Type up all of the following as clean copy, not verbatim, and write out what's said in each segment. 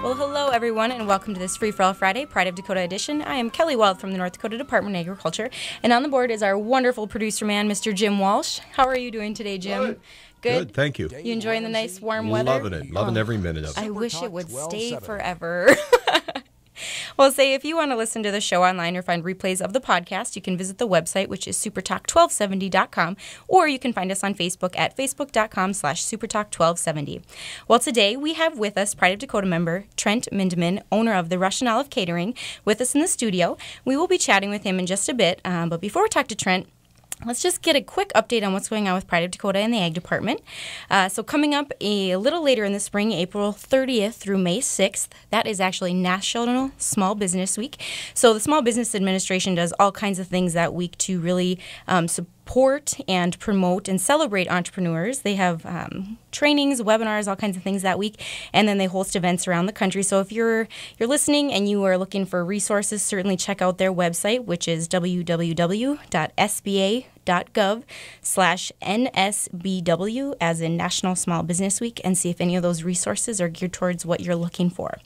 Well, hello everyone, and welcome to this Free for All Friday, Pride of Dakota edition. I am Kelly Wald from the North Dakota Department of Agriculture, and on the board is our wonderful producer man, Mr. Jim Walsh. How are you doing today, Jim? Good, thank you. You enjoying the nice warm weather? Loving every minute of it. I wish it would stay forever. Well, if you want to listen to the show online or find replays of the podcast, you can visit the website, which is supertalk1270.com, or you can find us on Facebook at facebook.com/supertalk1270. Well, today we have with us Pride of Dakota member Trent Mindeman, owner of the Russian Olive Catering, with us in the studio. We will be chatting with him in just a bit, but before we talk to Trent, let's just get a quick update on what's going on with Pride of Dakota and the Ag Department. So coming up a little later in the spring, April 30th through May 6th, that is actually National Small Business Week. So the Small Business Administration does all kinds of things that week to really support and promote and celebrate entrepreneurs. They have trainings, webinars, all kinds of things that week, and then they host events around the country. So if you're listening and you are looking for resources, certainly check out their website, which is www.sba.gov/NSBW, as in National Small Business Week, and see if any of those resources are geared towards what you're looking for.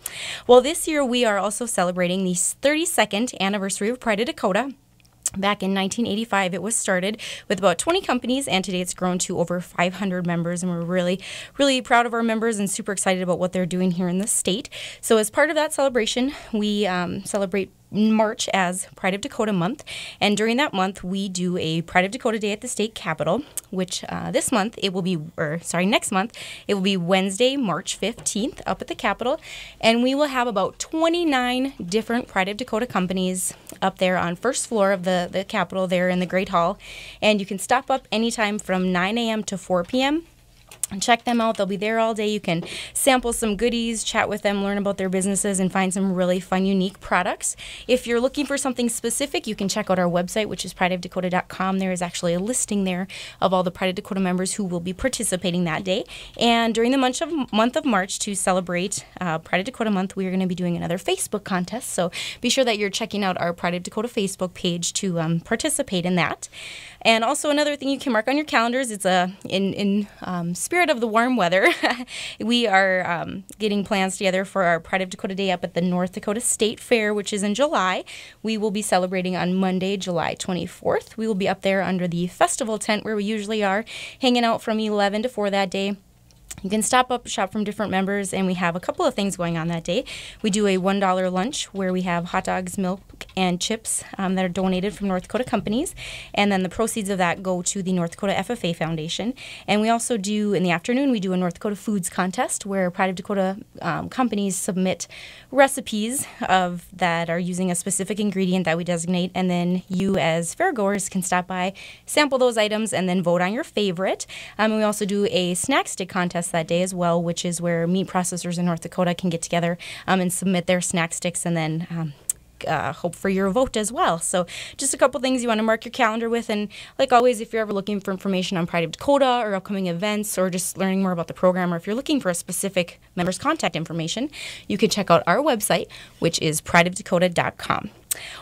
Well, this year we are also celebrating the 32nd anniversary of Pride of Dakota. Back in 1985, it was started with about 20 companies, and today it's grown to over 500 members, and we're really, really proud of our members and super excited about what they're doing here in the state. So as part of that celebration, we celebrate March as Pride of Dakota month, and during that month we do a Pride of Dakota Day at the state capitol, which next month it will be Wednesday, March 15th up at the capitol, and we will have about 29 different Pride of Dakota companies up there on first floor of the capitol there in the Great Hall, and you can stop up anytime from 9 a.m. to 4 p.m. and check them out. They'll be there all day. You can sample some goodies, chat with them, learn about their businesses, and find some really fun, unique products. If you're looking for something specific, you can check out our website, which is prideofdakota.com. There is actually a listing there of all the Pride of Dakota members who will be participating that day. And during the month of March, to celebrate Pride of Dakota month, we are going to be doing another Facebook contest. So be sure that you're checking out our Pride of Dakota Facebook page to participate in that. And also another thing you can mark on your calendars, it's in spirit of the warm weather, we are getting plans together for our Pride of Dakota Day up at the North Dakota State Fair, which is in July. We will be celebrating on Monday, July 24th. We will be up there under the festival tent where we usually are, hanging out from 11 to 4 that day. You can stop up, shop from different members, and we have a couple of things going on that day. We do a $1 lunch where we have hot dogs, milk, and chips that are donated from North Dakota companies, and then the proceeds of that go to the North Dakota FFA Foundation. And we also do, in the afternoon, we do a North Dakota Foods Contest where Pride of Dakota companies submit recipes that are using a specific ingredient that we designate, and then you as fairgoers can stop by, sample those items, and then vote on your favorite. And we also do a snack stick contest that day as well, which is where meat processors in North Dakota can get together and submit their snack sticks, and then hope for your vote as well. So just a couple things you want to mark your calendar with. And like always, if you're ever looking for information on Pride of Dakota or upcoming events, or just learning more about the program, or if you're looking for a specific member's contact information, you can check out our website, which is prideofdakota.com.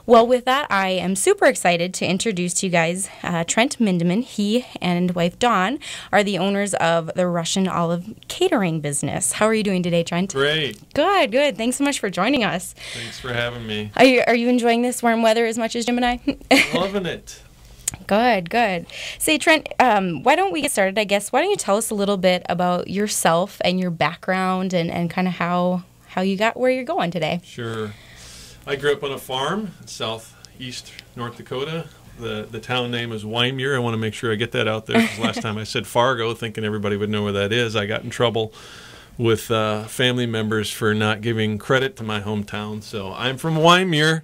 Well, with that, I am super excited to introduce to you guys Trent Mindeman. He and wife Dawn are the owners of the Russian Olive Catering Business. How are you doing today, Trent? Great. Good, good. Thanks so much for joining us. Thanks for having me. Are you enjoying this warm weather as much as Jim and I? Loving it. Good, good. Say, Trent, why don't we get started, I guess? Why don't you tell us a little bit about yourself and your background and kind of how you got where you're going today? Sure. I grew up on a farm in southeast North Dakota. The town name is Wymeer. I want to make sure I get that out there, because last time I said Fargo, thinking everybody would know where that is. I got in trouble with family members for not giving credit to my hometown. So I'm from Wymeer,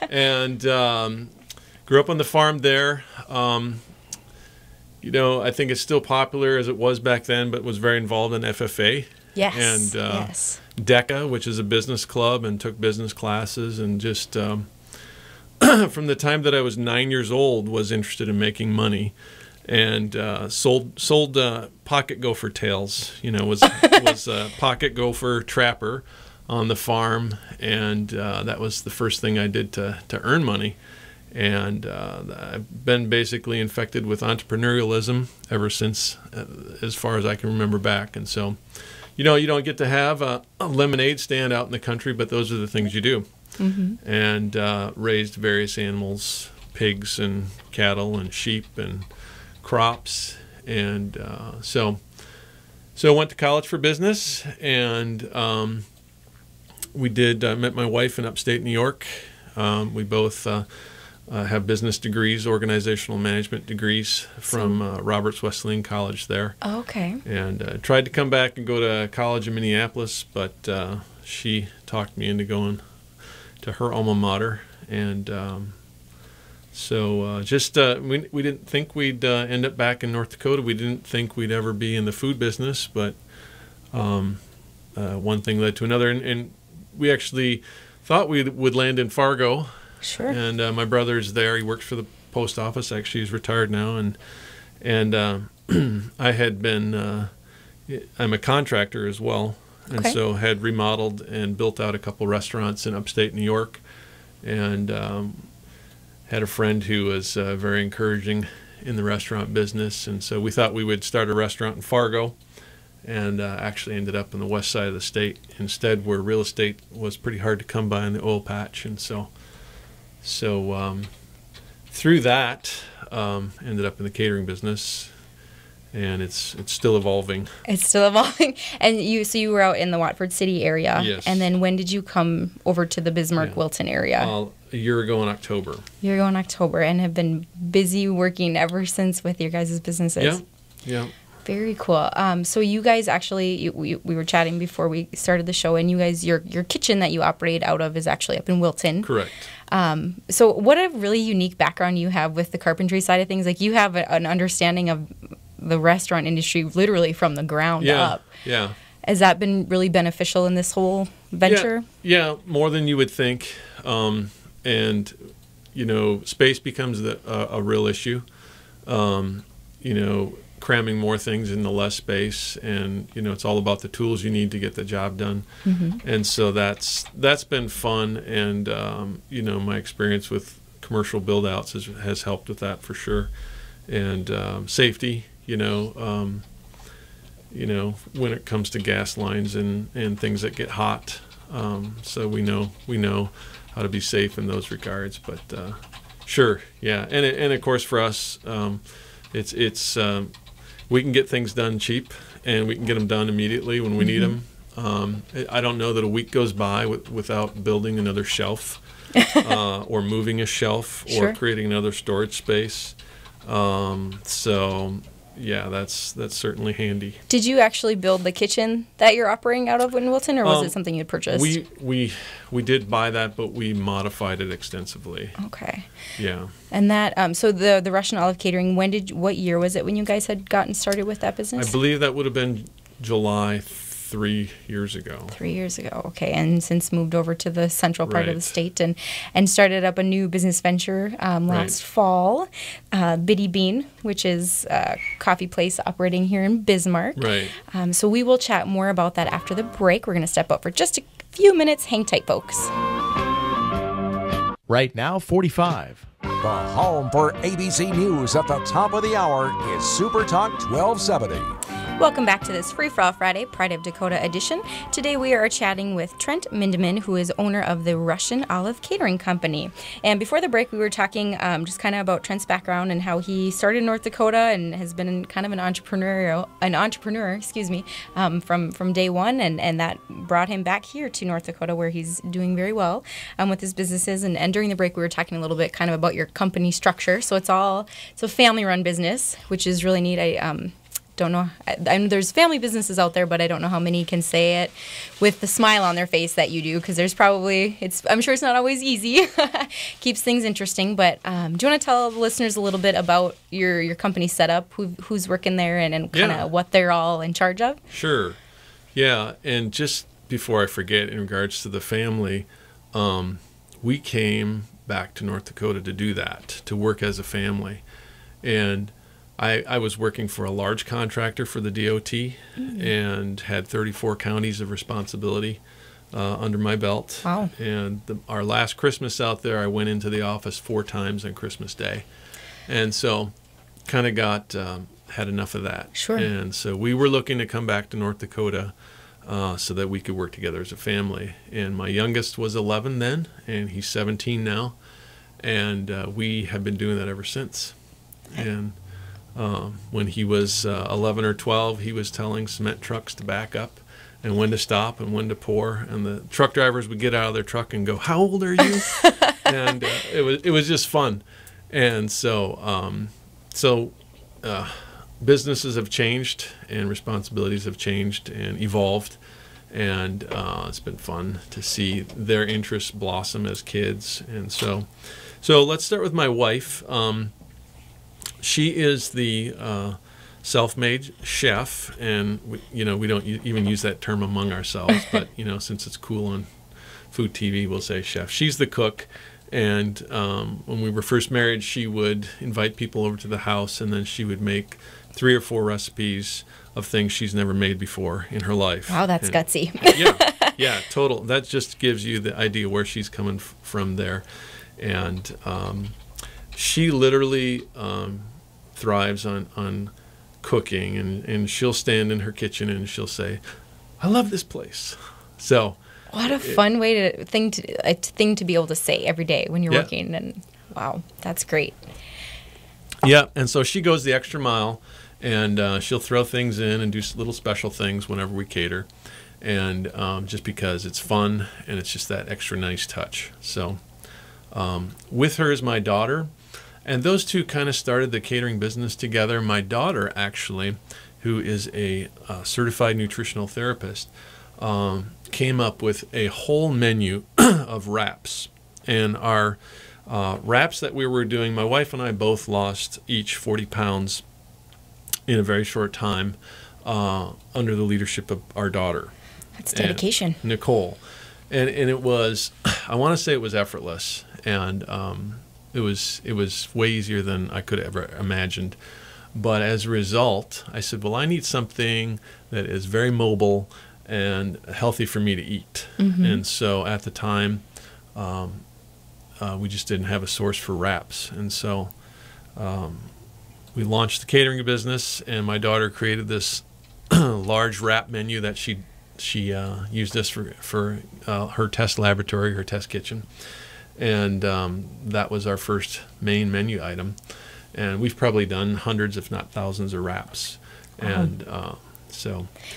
and grew up on the farm there. I think it's still popular as it was back then, but was very involved in FFA. Yes, and yes. DECA, which is a business club, and took business classes, and just from the time that I was 9 years old was interested in making money, and sold pocket gopher tails. Was a pocket gopher trapper on the farm, and that was the first thing I did to earn money. And I've been basically infected with entrepreneurialism ever since, as far as I can remember back. And so you know, you don't get to have a lemonade stand out in the country, but those are the things you do. And raised various animals, pigs and cattle and sheep and crops. And so I went to college for business, and we did met my wife in upstate New York. We both have business degrees, organizational management degrees from Roberts Wesleyan College there. Oh, okay. And tried to come back and go to college in Minneapolis, but she talked me into going to her alma mater. And we didn't think we'd end up back in North Dakota. We didn't think we'd ever be in the food business, but one thing led to another. And we actually thought we would land in Fargo. Sure. And my brother's there. He works for the post office. Actually, he's retired now. And I had been, I'm a contractor as well. And Okay. so had remodeled and built out a couple restaurants in upstate New York. And had a friend who was very encouraging in the restaurant business. And so we thought we would start a restaurant in Fargo, and actually ended up on the west side of the state instead, where real estate was pretty hard to come by in the oil patch. And so through that, ended up in the catering business, and it's still evolving. It's still evolving. And you were out in the Watford City area. Yes. And then when did you come over to the Bismarck-Wilton area? A year ago in October. You're going October, and have been busy working ever since with your guys' businesses. Yeah. Very cool. So you guys actually, we were chatting before we started the show, and you guys, your kitchen that you operate out of is actually up in Wilton. Correct. So what a really unique background you have with the carpentry side of things. Like, you have an understanding of the restaurant industry literally from the ground up. Yeah. Has that been really beneficial in this whole venture? Yeah, more than you would think. And, you know, space becomes a real issue. You know, cramming more things into less space, and, you know, it's all about the tools you need to get the job done. And so that's been fun, and, you know, my experience with commercial build-outs has helped with that for sure. And safety, you know, when it comes to gas lines and things that get hot. So we know how to be safe in those regards. But sure, yeah, and of course for us, it's we can get things done cheap, and we can get them done immediately when we need them. I don't know that a week goes by without building another shelf, or moving a shelf, Sure. or creating another storage space. So yeah, that's certainly handy. Did you actually build the kitchen that you're operating out of in Wilton, or was it something you'd purchased? We did buy that, but we modified it extensively. Okay. Yeah. And that, so the Russian Olive Catering, what year was it when you guys had gotten started with that business? I believe that would have been July 3 years ago. 3 years ago, okay. And since moved over to the central part of the Right. state and started up a new business venture last fall, Biddy Bean, which is a coffee place operating here in Bismarck. Right. So we will chat more about that after the break. We're going to step up for just a few minutes. Hang tight, folks. Right now, 45. The home for ABC News at the top of the hour is Super Talk 1270. Welcome back to this Free For All Friday Pride of Dakota edition. Today we are chatting with Trent Mindeman, who is owner of the Russian Olive Catering Company. And before the break, we were talking just kind of about Trent's background and how he started in North Dakota and has been kind of an entrepreneur, from day one, and that brought him back here to North Dakota, where he's doing very well with his businesses. And during the break, we were talking a little bit kind of about your company structure. So it's a family-run business, which is really neat. I don't know. There's family businesses out there, but I don't know how many can say it with the smile on their face that you do, because there's probably, I'm sure it's not always easy. Keeps things interesting. But do you want to tell the listeners a little bit about your company setup, who's working there, and kind of what they're all in charge of? Sure. Yeah, and just before I forget, in regards to the family, we came back to North Dakota to do that, to work as a family. And I was working for a large contractor for the DOT and had 34 counties of responsibility under my belt. Wow. And our last Christmas out there, I went into the office 4 times on Christmas Day. And so kind of had enough of that. Sure. And so we were looking to come back to North Dakota so that we could work together as a family. And my youngest was 11 then, and he's 17 now. And we have been doing that ever since. And when he was 11 or 12, he was telling cement trucks to back up and when to stop and when to pour. And the truck drivers would get out of their truck and go, "How old are you?" And it was just fun. And so businesses have changed and responsibilities have changed and evolved. And it's been fun to see their interests blossom as kids. And so let's start with my wife. She is the self-made chef, and we don't even use that term among ourselves, but since it's cool on food TV, we'll say chef. She's the cook, and when we were first married, she would invite people over to the house, and then she would make 3 or 4 recipes of things she's never made before in her life. Wow, that's gutsy. Yeah, total. That just gives you the idea where she's coming from there. And she literally thrives on cooking, and she'll stand in her kitchen and she'll say, "I love this place." So what a fun thing to be able to say every day when you're working. And wow, that's great. Yeah, and so she goes the extra mile, and she'll throw things in and do little special things whenever we cater, and just because it's fun and it's just that extra nice touch. So with her is my daughter, and those two kind of started the catering business together. My daughter, actually, who is a certified nutritional therapist, came up with a whole menu of wraps. And our wraps that we were doing, my wife and I both lost each 40 pounds in a very short time under the leadership of our daughter. That's dedication. Nicole. And it was, I want to say it was effortless. And it was way easier than I could have ever imagined. But as a result, I said, well, I need something that is very mobile and healthy for me to eat. Mm-hmm. And so at the time, we just didn't have a source for wraps. And so we launched the catering business, and my daughter created this large wrap menu that she used this for her test laboratory, her test kitchen. And that was our first main menu item. And we've probably done hundreds, if not thousands, of wraps. Wow. And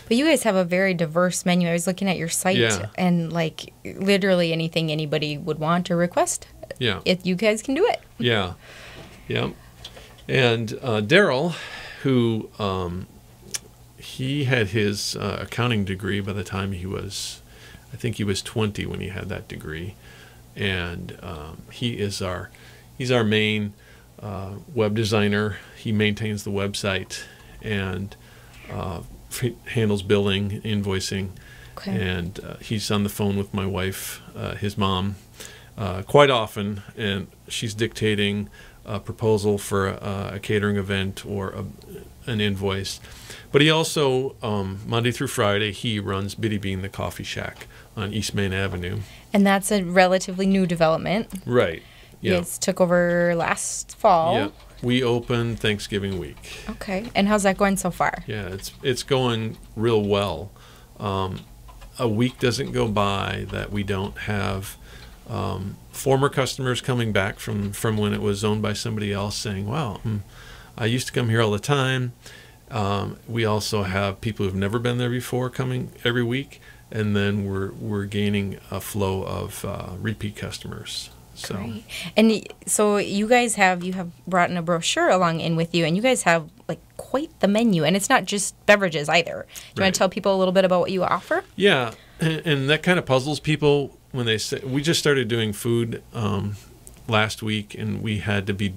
But you guys have a very diverse menu. I was looking at your site, and like literally anything anybody would want or request. Yeah. If you guys can do it. Yeah. Yeah. And Daryl, who he had his accounting degree by the time I think he was 20 when he had that degree. And he's our main web designer. He maintains the website and handles billing, invoicing. Okay. And he's on the phone with my wife, his mom, quite often, and she's dictating a proposal for a catering event or an invoice. But he also, Monday through Friday, he runs Biddy Bean, the coffee shack on East Main Avenue. And that's a relatively new development. Right. Yeah. You guys took over last fall. Yeah. We opened Thanksgiving week. Okay. And how's that going so far? Yeah, it's going real well. A week doesn't go by that we don't have former customers coming back from when it was owned by somebody else saying, wow, I used to come here all the time. We also have people who've never been there before coming every week, and then we're gaining a flow of repeat customers. So. Great. And so you have brought in a brochure along in with you, and you guys have like quite the menu, and it's not just beverages either. Do you want to tell people a little bit about what you offer? Yeah, and that kind of puzzles people when they say, we just started doing food last week, and we had to be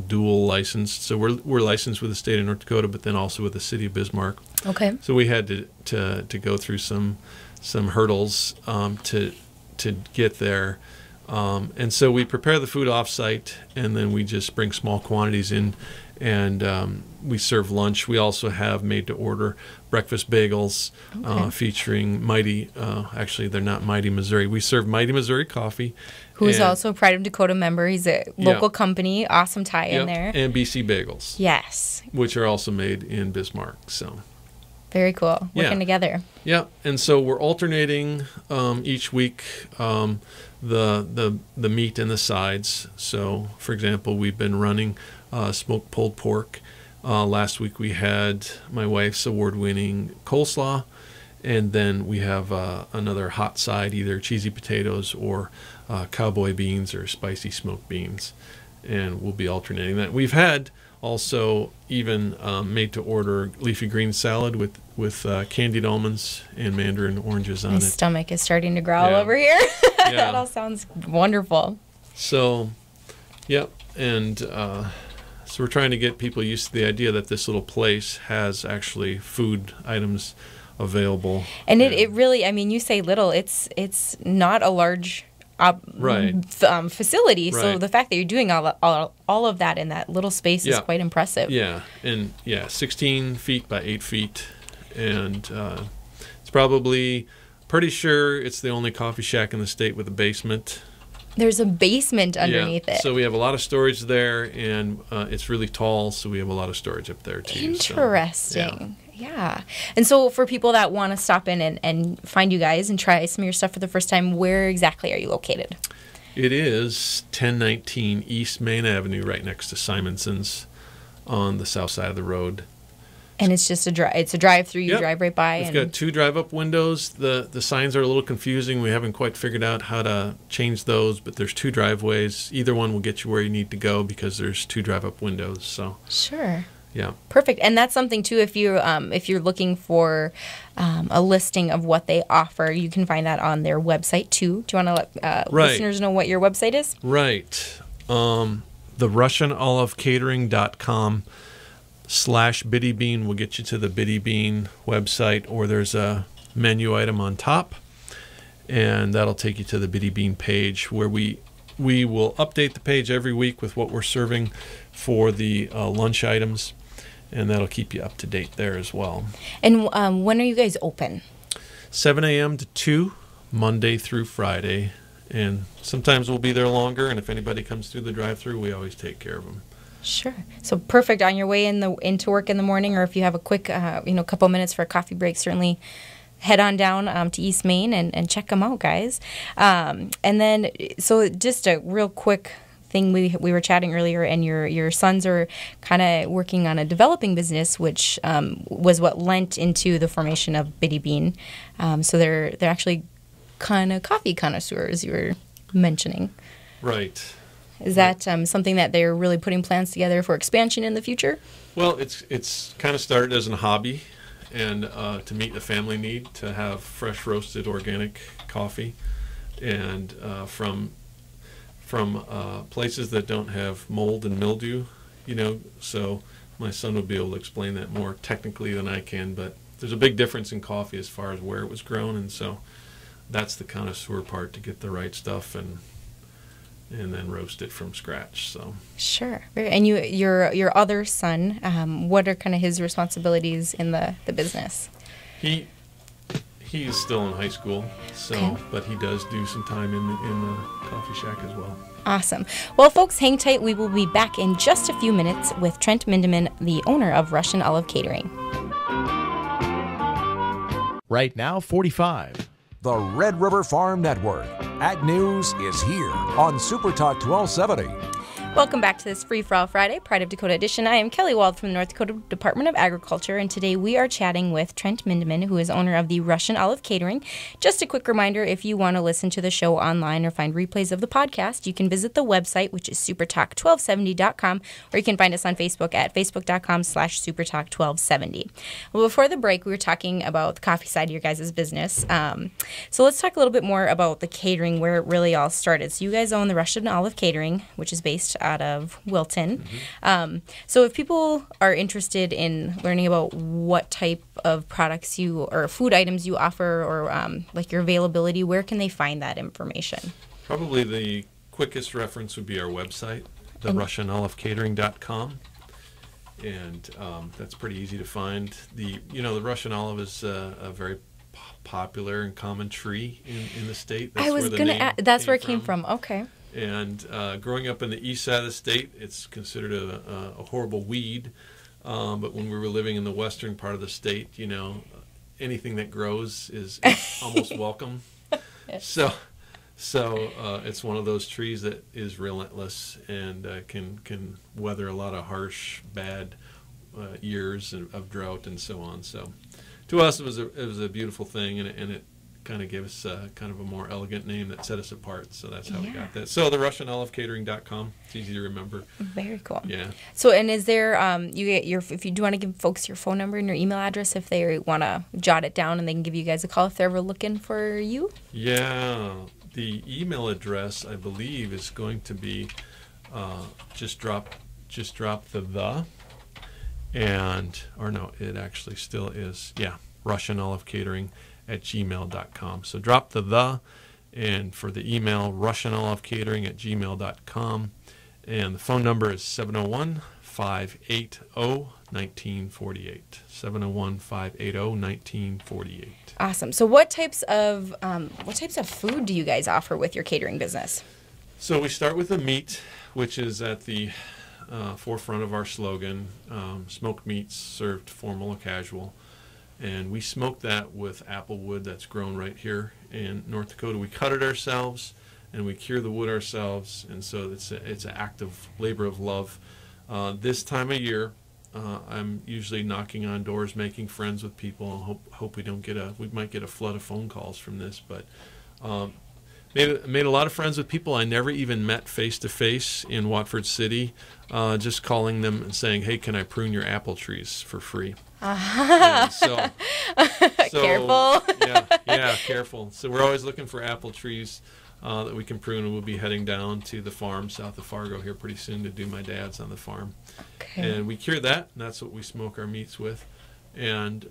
dual licensed. So we're licensed with the state of North Dakota, but then also with the city of Bismarck. Okay. So we had to go through some hurdles to get there. And so we prepare the food off-site, and then we just bring small quantities in, and we serve lunch. We also have made-to-order breakfast bagels featuring Mighty. Actually, they're not Mighty Missouri. We serve Mighty Missouri Coffee. Who is also a Pride of Dakota member. He's a local company. Awesome tie in there. And BC Bagels. Yes. Which are also made in Bismarck. So. Very cool. Working together. Yeah, and so we're alternating each week the meat and the sides. So, for example, we've been running smoked pulled pork. Last week we had my wife's award-winning coleslaw, and then we have another hot side, either cheesy potatoes or cowboy beans or spicy smoked beans, and we'll be alternating that. We've had also even made-to-order leafy green salad with candied almonds and mandarin oranges on My it. stomach is starting to growl Yeah. over here. Yeah. That all sounds wonderful. So, yep, and so we're trying to get people used to the idea that this little place has actually food items available. And it really, I mean, you say little, it's not a large Right. Facility. So Right. the fact that you're doing all of that in that little space is Yeah. quite impressive. Yeah, and 16 feet by 8 feet, and it's probably pretty sure it's the only coffee shack in the state with a basement. There's a basement underneath it. So we have a lot of storage there, and it's really tall, so we have a lot of storage up there too. Interesting. Yeah. And so for people that want to stop in and find you guys and try some of your stuff for the first time, where exactly are you located? It is 1019 East Main Avenue, right next to Simonson's on the south side of the road. And it's just it's a drive-through. You Yep. drive right by. We've got 2 drive-up windows. The signs are a little confusing. We haven't quite figured out how to change those, but there's 2 driveways. Either one will get you where you need to go because there's 2 drive-up windows. So Sure. yeah. Perfect. And that's something too. If you're looking for a listing of what they offer, you can find that on their website too. Do you want to let Right. listeners know what your website is? Right. The RussianOliveCatering.com/Biddy Bean will get you to the Biddy Bean website, or there's a menu item on top, and that'll take you to the Biddy Bean page where we will update the page every week with what we're serving for the lunch items, and that'll keep you up to date there as well. And when are you guys open? 7 a.m. to 2, Monday through Friday. And sometimes we'll be there longer, and if anybody comes through the drive-thru, we always take care of them. Sure. So perfect on your way into work in the morning, or if you have a quick couple minutes for a coffee break, certainly head on down to East Main and check them out, guys. And then, so just a real quick thing, we were chatting earlier, and your sons are kind of working on a developing business, which was what lent into the formation of Biddy Bean. So they're actually kind of coffee connoisseurs, you were mentioning. Right. Is that something that they're really putting plans together for expansion in the future? Well, it's kind of started as a hobby, and to meet a family need to have fresh roasted organic coffee, and from places that don't have mold and mildew, so my son will be able to explain that more technically than I can, but there's a big difference in coffee as far as where it was grown, and so that's the connoisseur part, to get the right stuff and then roast it from scratch. So sure. And your other son, what are kind of his responsibilities in the business? He's still in high school, so Okay. but he does do some time in the coffee shack as well. Awesome. Well, folks, hang tight. We will be back in just a few minutes with Trent Mindeman, the owner of Russian Olive Catering. Right now, 45. The Red River Farm Network. Ag News is here on Super Talk 1270. Welcome back to this Free For All Friday, Pride of Dakota edition. I am Kelly Wald from the North Dakota Department of Agriculture, and today we are chatting with Trent Mindeman, who is owner of the Russian Olive Catering. Just a quick reminder, if you want to listen to the show online or find replays of the podcast, you can visit the website, which is supertalk1270.com, or you can find us on Facebook at facebook.com/supertalk1270. Well, before the break, we were talking about the coffee side of your guys' business. So let's talk a little bit more about the catering, where it really all started. So you guys own the Russian Olive Catering, which is based out of Wilton. Mm-hmm. So if people are interested in learning about what type of products or food items you offer, or like your availability, where can they find that information? Probably the quickest reference would be our website, the RussianOliveCatering.com, and that's pretty easy to find. The Russian olive is a very popular and common tree in the state. I was going to add, that's where it came from. Okay. And growing up in the east side of the state, it's considered a horrible weed, But when we were living in the western part of the state, anything that grows is almost welcome. Yes. So it's one of those trees that is relentless and can weather a lot of harsh, bad years of drought and so on. So to us, it was a beautiful thing, and it kind of gave us kind of a more elegant name that set us apart. So that's how we got that. So the RussianOliveCatering.com. It's easy to remember. Very cool. Yeah. So, and is there if you do want to give folks your phone number and your email address if they want to jot it down, and they can give you guys a call if they're ever looking for you? Yeah. The email address, I believe, is going to be just drop the and, or no, it actually still is, RussianOliveCatering@gmail.com. So drop the, and for the email, RussianOliveCatering@gmail.com. And the phone number is 701-580-1948. 701-580-1948. Awesome. So what types of food do you guys offer with your catering business? So we start with the meat, which is at the forefront of our slogan, smoked meats served formal or casual. And we smoke that with apple wood that's grown right here in North Dakota. We cut it ourselves, and we cure the wood ourselves, and so it's an act of labor of love. This time of year, I'm usually knocking on doors, making friends with people. Hope we might get a flood of phone calls from this, but made a lot of friends with people I never even met face to face in Watford City. Just calling them and saying, "Hey, can I prune your apple trees for free?" So Careful. yeah, careful. So we're always looking for apple trees that we can prune, and we'll be heading down to the farm south of Fargo here pretty soon to do my dad's on the farm. Okay. And we cure that, and that's what we smoke our meats with. And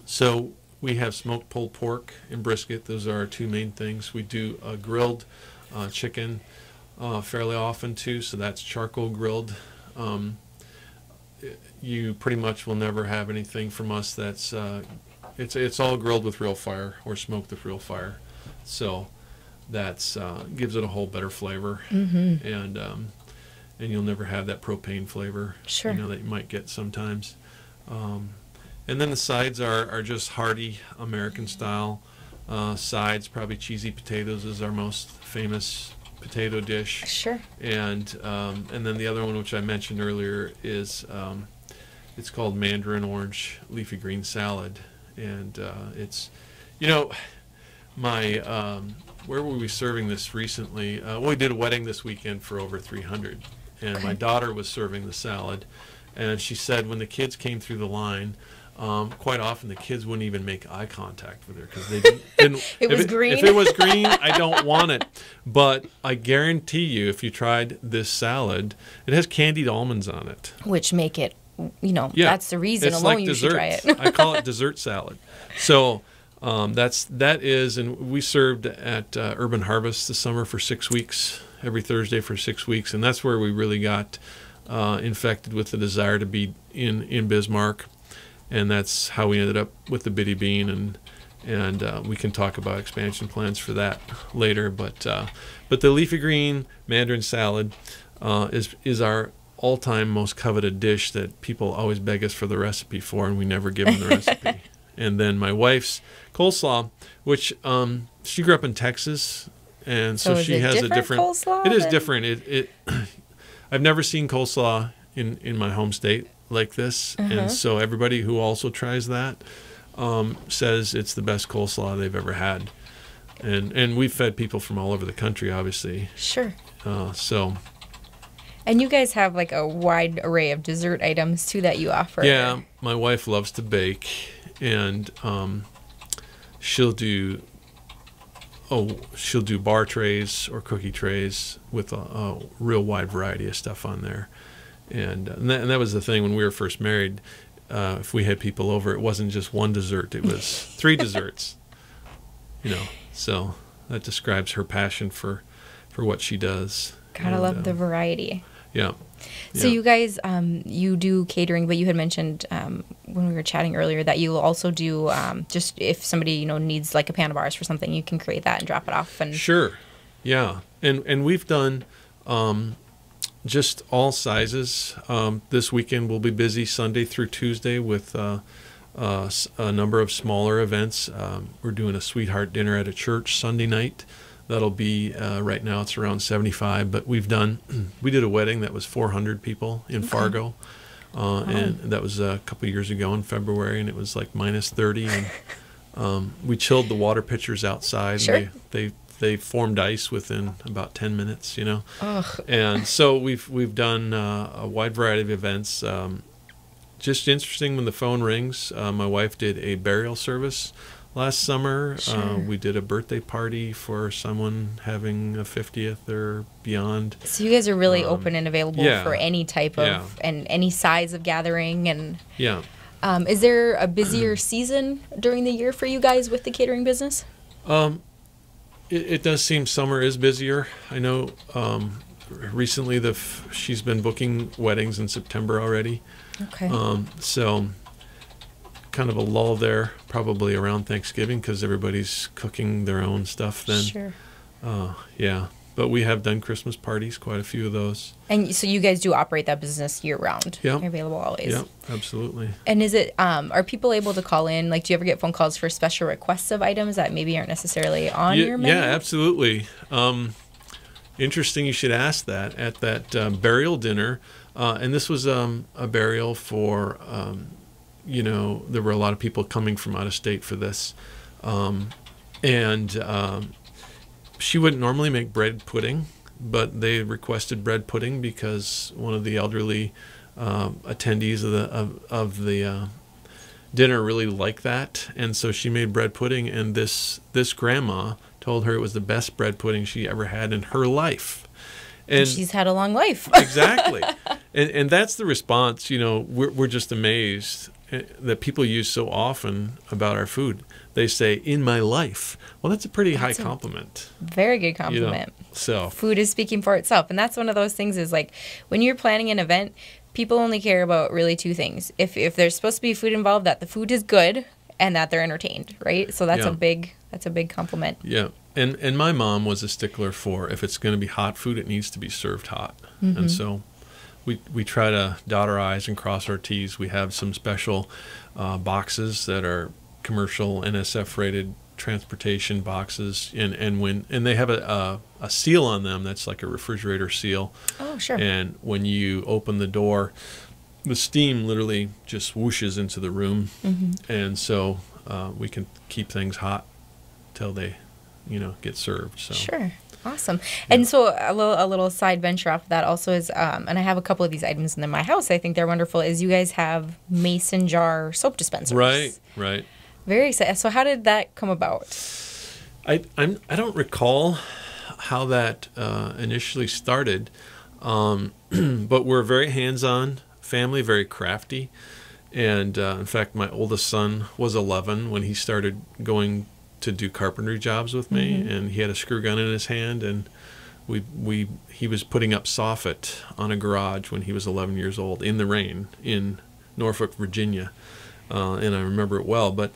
so we have smoked pulled pork and brisket. Those are our two main things. We do grilled chicken fairly often too, so that's charcoal grilled. You pretty much will never have anything from us that's it's all grilled with real fire or smoked with real fire, so that's gives it a whole better flavor. And you'll never have that propane flavor, sure, that you might get sometimes. And then the sides are just hearty American style sides. Probably cheesy potatoes is our most famous potato dish. Sure. And then the other one, which I mentioned earlier, is it's called mandarin orange leafy green salad, and it's my where were we serving this recently? We did a wedding this weekend for over 300, and my daughter was serving the salad, and she said when the kids came through the line, quite often the kids wouldn't even make eye contact with her because they didn't. It was green. If it was green, I don't want it. But I guarantee you, if you tried this salad, it has candied almonds on it, which make it, that's the reason it's alone like you dessert. should try it. I call it dessert salad. So that is, and we served at Urban Harvest this summer for 6 weeks, every Thursday for 6 weeks, and that's where we really got infected with the desire to be in Bismarck. And that's how we ended up with the Bitty Bean, and we can talk about expansion plans for that later. But the leafy green mandarin salad is our all-time most coveted dish that people always beg us for the recipe for, and we never give them the recipe. And then my wife's coleslaw, which she grew up in Texas, and so she has a different coleslaw. It is different. I've never seen coleslaw in my home state like this, and so everybody who also tries that says it's the best coleslaw they've ever had, and we've fed people from all over the country, obviously. Sure. And you guys have like a wide array of dessert items too that you offer. Yeah, my wife loves to bake, and she'll do bar trays or cookie trays with a real wide variety of stuff on there. And that was the thing when we were first married. If we had people over, it wasn't just one dessert; it was 3 desserts. So that describes her passion for what she does. Gotta love the variety. Yeah. So you guys, you do catering, but you had mentioned when we were chatting earlier that you also do just if somebody needs like a pan of bars for something, you can create that and drop it off. And sure, yeah, and we've done. Just all sizes. This weekend we'll be busy Sunday through Tuesday with a number of smaller events. We're doing a sweetheart dinner at a church Sunday night. That'll be, right now it's around 75, but we did a wedding that was 400 people in Fargo. And that was a couple years ago in February, and it was like minus 30. And we chilled the water pitchers outside. Sure. They formed ice within about 10 minutes, Ugh. And so we've done a wide variety of events. Just interesting when the phone rings. My wife did a burial service last summer. Sure. We did a birthday party for someone having a 50th or beyond. So you guys are really open and available yeah. for any type of and any size of gathering. And Yeah. is there a busier season during the year for you guys with the catering business? It does seem summer is busier. I know recently she's been booking weddings in September already. Okay. So kind of a lull there, probably around Thanksgiving because everybody's cooking their own stuff then. Sure. Yeah. But we have done Christmas parties, quite a few of those. And so you guys do operate that business year round? Yeah. You're available always? Yeah, absolutely. And is it, are people able to call in? Like, do you ever get phone calls for special requests of items that maybe aren't necessarily on your menu? Yeah, absolutely. Interesting you should ask that. At that burial dinner, and this was a burial for, there were a lot of people coming from out of state for this. She wouldn't normally make bread pudding, but they requested bread pudding because one of the elderly attendees of the dinner really liked that, and so she made bread pudding. And this grandma told her it was the best bread pudding she ever had in her life. And she's had a long life. Exactly, and that's the response. We're just amazed that people use so often about our food. They say, "In my life." Well, that's a pretty high compliment. Very good compliment. So food is speaking for itself, and that's one of those things. Is like when you're planning an event, people only care about really two things: if there's supposed to be food involved, that the food is good and that they're entertained, right? So that's a big compliment. Yeah, and my mom was a stickler for if it's going to be hot food, it needs to be served hot, and so. We try to dot our I's and cross our T's. We have some special boxes that are commercial NSF rated transportation boxes, and they have a seal on them that's like a refrigerator seal. Oh, sure. And when you open the door, the steam literally just whooshes into the room, and so we can keep things hot till they, get served. So. Sure. Awesome. And so a little side venture off of that also is, and I have a couple of these items in my house. I think they're wonderful. Is you guys have mason jar soap dispensers? Right. Very exciting. So how did that come about? I don't recall how that initially started, but we're a very hands-on family, very crafty, and in fact, my oldest son was 11 when he started going to do carpentry jobs with me, and he had a screw gun in his hand, and he was putting up soffit on a garage when he was 11 years old in the rain in Norfolk, Virginia, and I remember it well. But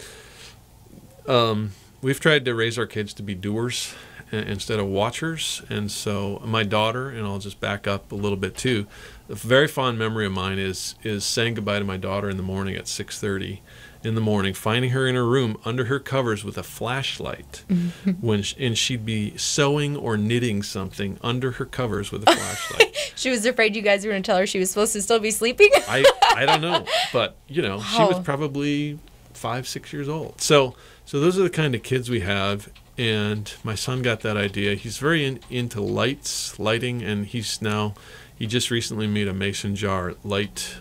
we've tried to raise our kids to be doers instead of watchers, and so my daughter, and I'll just back up a little bit too, a very fond memory of mine is saying goodbye to my daughter in the morning at 6:30 in the morning, finding her in her room under her covers with a flashlight, and she'd be sewing or knitting something under her covers with a flashlight. She was afraid you guys were going to tell her she was supposed to still be sleeping? I don't know, but she was probably 5-6 years old. So those are the kind of kids we have, and my son got that idea. He's very into lighting, and he just recently made a mason jar light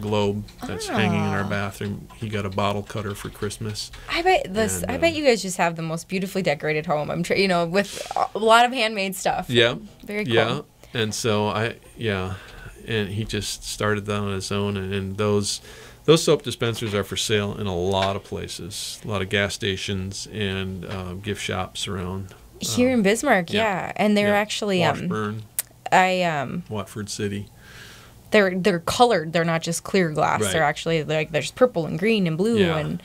globe that's hanging in our bathroom. He got a bottle cutter for Christmas. I bet you guys just have the most beautifully decorated home. I'm sure, with a lot of handmade stuff. Yeah. Very cool. Yeah. And so and he just started that on his own, and those soap dispensers are for sale in a lot of places, a lot of gas stations and gift shops around. Here in Bismarck, yeah. And they're actually Washburn. Watford City. They're colored. They're not just clear glass. Right. They're actually there's purple and green and blue, and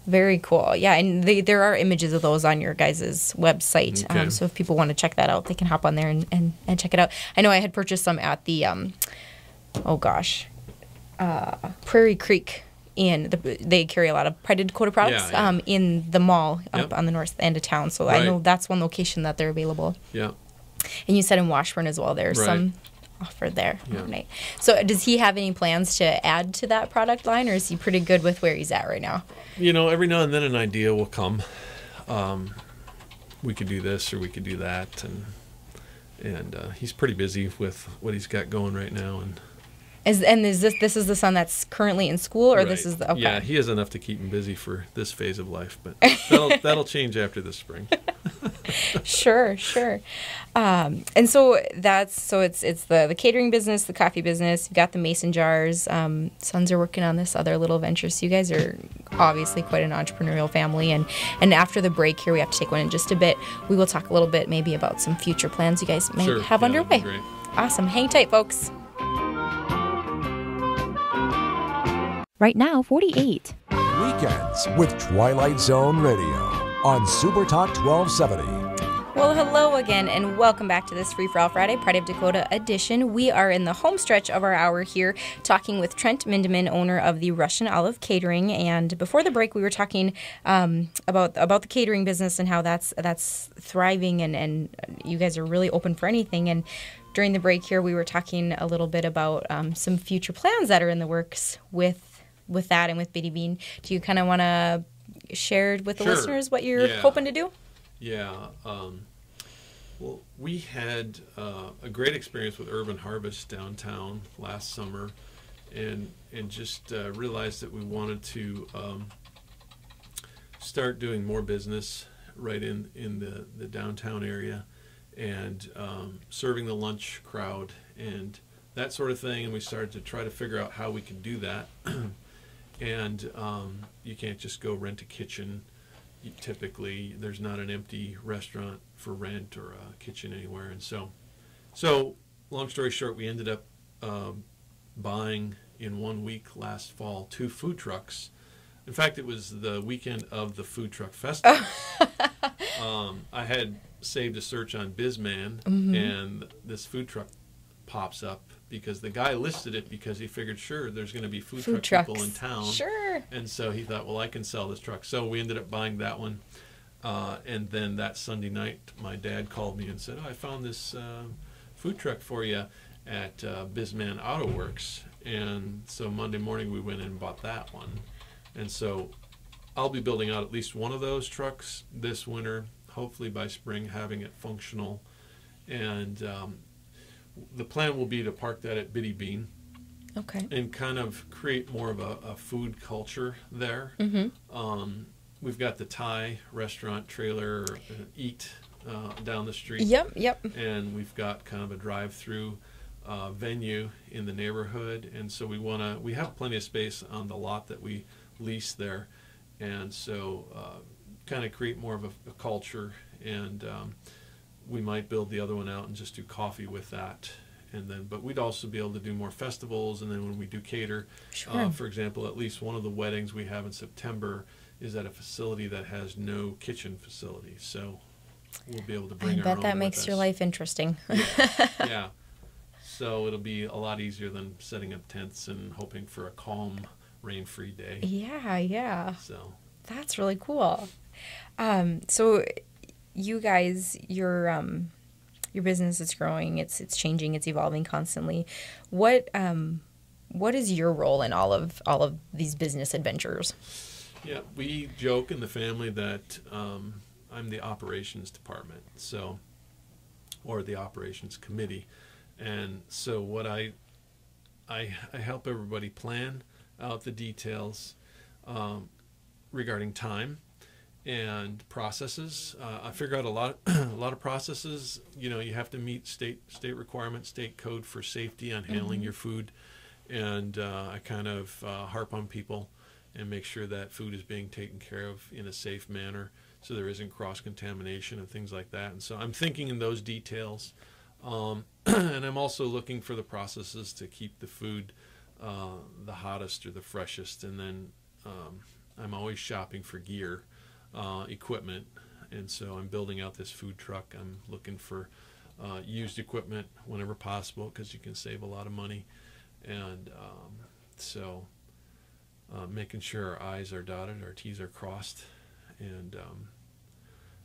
Very cool. Yeah, and there are images of those on your guys' website. Okay. So if people want to check that out, they can hop on there and check it out. I know I had purchased some at the, Prairie Creek. They carry a lot of Pride of Dakota products in the mall up on the north end of town. So I know that's one location that they're available. Yeah. And you said in Washburn as well, there's some offered there. Yeah. Right. So does he have any plans to add to that product line, or is he pretty good with where he's at right now? Every now and then an idea will come. We could do this or we could do that, and he's pretty busy with what he's got going right now. And is this is the son that's currently in school, or this is the Yeah, he has enough to keep him busy for this phase of life, but that'll change after the spring. Sure. And so it's the catering business, the coffee business. You've got the mason jars. Sons are working on this other little venture. So you guys are obviously quite an entrepreneurial family. And after the break here, we have to take one in just a bit. We will talk a little bit maybe about some future plans you guys may have underway. Great. Awesome. Hang tight, folks. Right now, 48. Weekends with Twilight Zone Radio on Super Talk 1270. Well, hello again, and welcome back to this Free for All Friday, Pride of Dakota edition. We are in the home stretch of our hour here, talking with Trent Mindeman, owner of the Russian Olive Catering. And before the break, we were talking about the catering business and how that's thriving, and you guys are really open for anything. And during the break here, we were talking a little bit about some future plans that are in the works with that and with Bitty Bean. Do you kind of want to share with the listeners what you're hoping to do? Yeah. Well, we had a great experience with Urban Harvest downtown last summer, and just realized that we wanted to start doing more business right in the downtown area, and serving the lunch crowd and that sort of thing. And we started to try to figure out how we could do that. And you can't just go rent a kitchen. Typically, there's not an empty restaurant for rent or a kitchen anywhere. And so long story short, we ended up buying in 1 week last fall 2 food trucks. In fact, it was the weekend of the food truck festival. I had saved a search on Bizman, and this food truck pops up because the guy listed it because he figured, sure, there's going to be food truck people in town. Sure. And so he thought, well, I can sell this truck. So we ended up buying that one. And then that Sunday night, my dad called me and said, I found this food truck for you at Bisman Auto Works. And so Monday morning we went and bought that one. And so I'll be building out at least one of those trucks this winter, hopefully by spring, having it functional. And the plan will be to park that at Bitty Bean. Okay. And kind of create more of a food culture there. We've got the Thai restaurant trailer, Eat, down the street. Yep. And we've got kind of a drive-through venue in the neighborhood. And so we have plenty of space on the lot that we lease there. And so kind of create more of a culture. And we might build the other one out and just do coffee with that. And then, but we'd also be able to do more festivals. And then when we do cater, for example, at least one of the weddings we have in September is at a facility that has no kitchen facility. So we'll be able to bring our own. I bet that makes your life interesting. Yeah. So it'll be a lot easier than setting up tents and hoping for a calm, rain-free day. Yeah. So that's really cool. So you guys, your business is growing. It's changing. It's evolving constantly. What is your role in all of these business adventures? Yeah, we joke in the family that I'm the operations department, or the operations committee, and so what I help everybody plan out the details regarding time and processes. I figure out a lot of processes. You have to meet state requirements, state code for safety on handling your food, and I kind of harp on people and make sure that food is being taken care of in a safe manner so there isn't cross-contamination and things like that. And so I'm thinking in those details. And I'm also looking for the processes to keep the food the hottest or the freshest. And then I'm always shopping for gear, equipment, and so I'm building out this food truck. I'm looking for used equipment whenever possible because you can save a lot of money, and so making sure our I's are dotted, our T's are crossed, and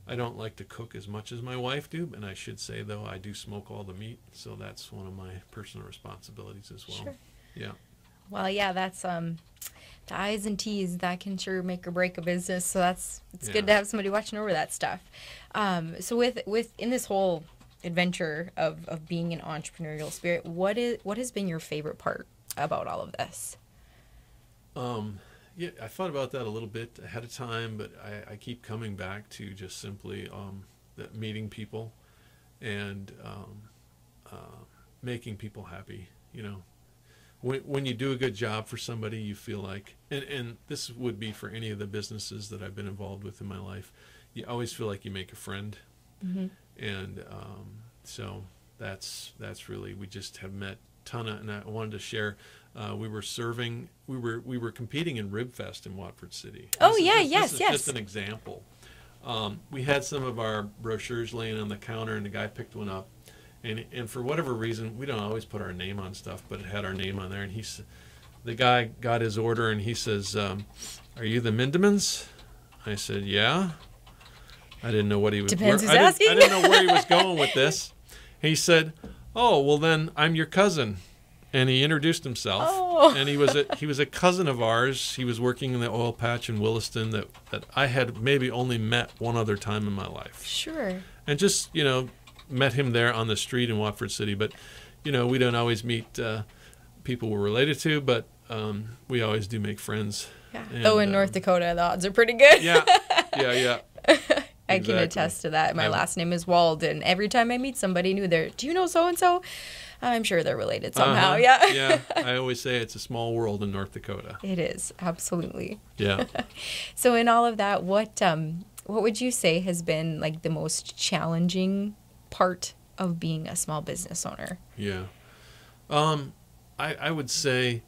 I don't like to cook as much as my wife do, and I should say though I do smoke all the meat, so that's one of my personal responsibilities as well. Sure. Yeah. Well, yeah, that's the I's and T's that can sure make or break a business. So it's good to have somebody watching over that stuff. So with in this whole adventure of being an entrepreneurial spirit, what has been your favorite part about all of this? Yeah, I thought about that a little bit ahead of time, but I keep coming back to just simply that meeting people and making people happy. You know, when you do a good job for somebody, you feel like, and this would be for any of the businesses that I've been involved with in my life, you always feel like you make a friend. Mm-hmm. And so that's really, we just have met and I wanted to share. We were competing in Rib Fest in Watford City. This is just an example. We had some of our brochures laying on the counter, and the guy picked one up, and for whatever reason, we don't always put our name on stuff, but it had our name on there, and the guy got his order, and he says, "Are you the Mindemans?" I said, "Yeah." I didn't know what he was. Depends who's asking. I didn't know where he was going with this. He said, "Oh, well then I'm your cousin," and he introduced himself. Oh. And he was a cousin of ours. He was working in the oil patch in Williston that I had maybe only met one other time in my life. Sure. And just met him there on the street in Watford City. But we don't always meet people we're related to, but we always do make friends. Yeah. And, though in North Dakota, the odds are pretty good. Yeah. I can attest to that. My last name is Wald, and every time I meet somebody new, do you know so-and-so? I'm sure they're related somehow, yeah. Yeah, I always say it's a small world in North Dakota. It is, absolutely. Yeah. So in all of that, what would you say has been like the most challenging part of being a small business owner? Yeah. I would say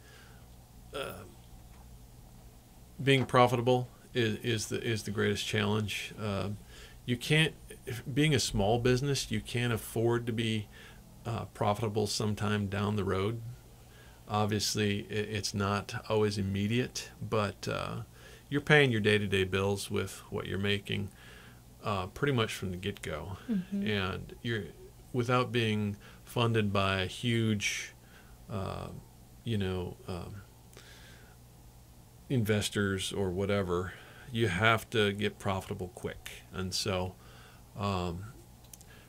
being profitable is the greatest challenge. You can't, being a small business, you can't afford to be profitable sometime down the road. Obviously, it's not always immediate, but you're paying your day-to-day bills with what you're making pretty much from the get-go. Mm-hmm. And you're without being funded by a huge, investors or whatever. You have to get profitable quick. And so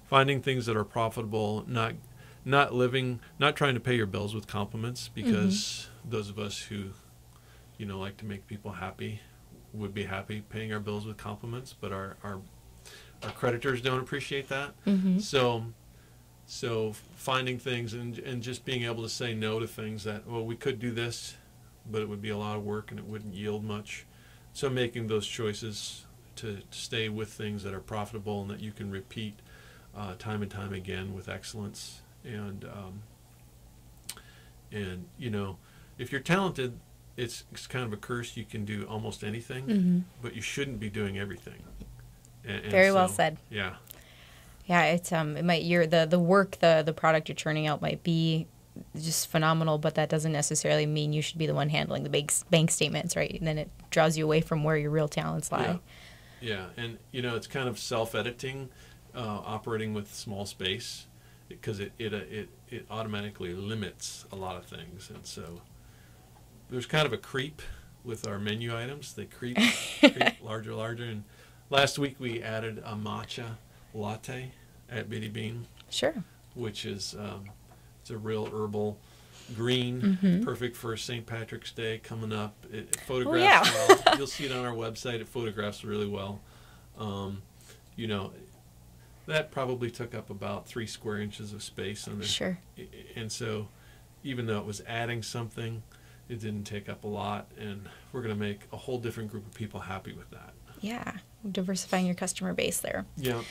finding things that are profitable, not trying to pay your bills with compliments, because those of us who like to make people happy would be happy paying our bills with compliments, but our creditors don't appreciate that. Mm-hmm. So finding things and just being able to say no to things that, well, we could do this, but it would be a lot of work and it wouldn't yield much. So making those choices to stay with things that are profitable and that you can repeat time and time again with excellence. And if you're talented, it's kind of a curse. You can do almost anything, but you shouldn't be doing everything. And Very well said. Yeah. Yeah, it might the work, the product you're churning out might be just phenomenal, but that doesn't necessarily mean you should be the one handling the bank statements, right? And then it draws you away from where your real talents lie. Yeah, and it's kind of self-editing, operating with small space, because it automatically limits a lot of things, and so there's kind of a creep with our menu items. They creep larger, and last week we added a matcha latte at Bitty Bean. Sure. Which is it's a real herbal green, perfect for St. Patrick's Day coming up. It photographs well. You'll see it on our website. It photographs really well. That probably took up about 3 square inches of space on it. Sure. And so even though it was adding something, it didn't take up a lot, and we're going to make a whole different group of people happy with that. Yeah, diversifying your customer base there. Yeah.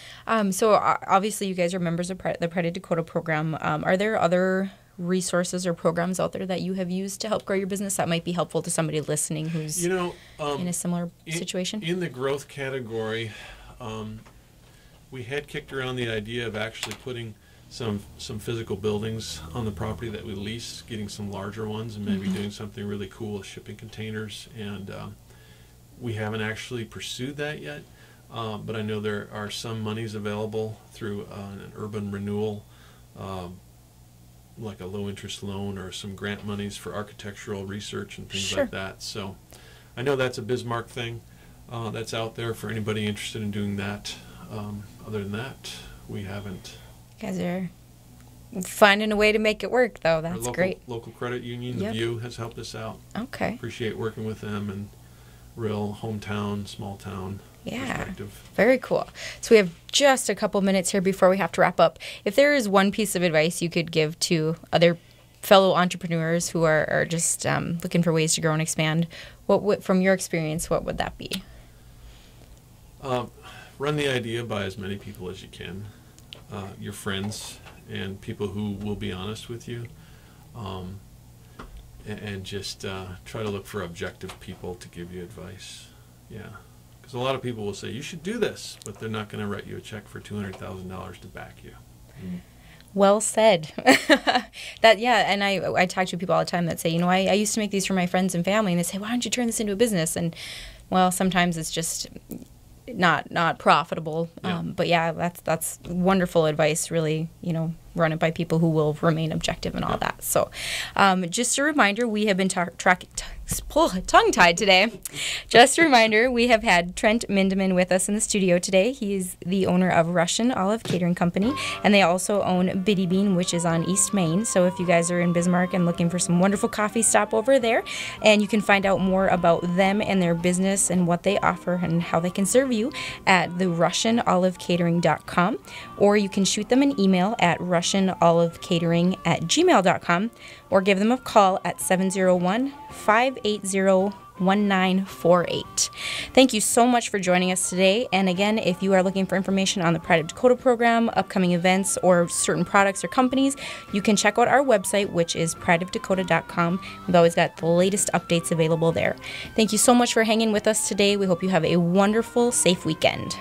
So obviously you guys are members of the Pride of Dakota program. Are there other resources or programs out there that you have used to help grow your business that might be helpful to somebody listening who's in a similar situation? In the growth category, we had kicked around the idea of actually putting some physical buildings on the property that we lease, getting some larger ones, and maybe doing something really cool with shipping containers. And we haven't actually pursued that yet, but I know there are some monies available through an urban renewal, like a low-interest loan or some grant monies for architectural research and things like that. So I know that's a Bismarck thing that's out there for anybody interested in doing that. Other than that, we haven't. You guys are finding a way to make it work, though. That's great. Local credit union, the View, has helped us out. Okay. Appreciate working with them, and real hometown, small town perspective. Very cool. So we have just a couple minutes here before we have to wrap up. If there is one piece of advice you could give to other fellow entrepreneurs who are just looking for ways to grow and expand, from your experience, what would that be? Run the idea by as many people as you can, your friends and people who will be honest with you, and just try to look for objective people to give you advice. Yeah. Because a lot of people will say, you should do this, but they're not going to write you a check for $200,000 to back you. Well said. And I talk to people all the time that say, I used to make these for my friends and family, and they say, why don't you turn this into a business? And, well, sometimes it's just not profitable. But that's wonderful advice, really, run it by people who will remain objective and all that. So just a reminder, we have been tongue-tied today. Just a reminder, we have had Trent Mindeman with us in the studio today. He's the owner of Russian Olive Catering Company, and they also own Biddy Bean, which is on East Main. So if you guys are in Bismarck and looking for some wonderful coffee, stop over there, and you can find out more about them and their business and what they offer and how they can serve you at therussianolivecatering.com, or you can shoot them an email at russianolivecatering@gmail.com, or give them a call at 701-580-1948. Thank you so much for joining us today. And again, if you are looking for information on the Pride of Dakota program, upcoming events, or certain products or companies, you can check out our website, which is prideofdakota.com. We've always got the latest updates available there. Thank you so much for hanging with us today. We hope you have a wonderful, safe weekend.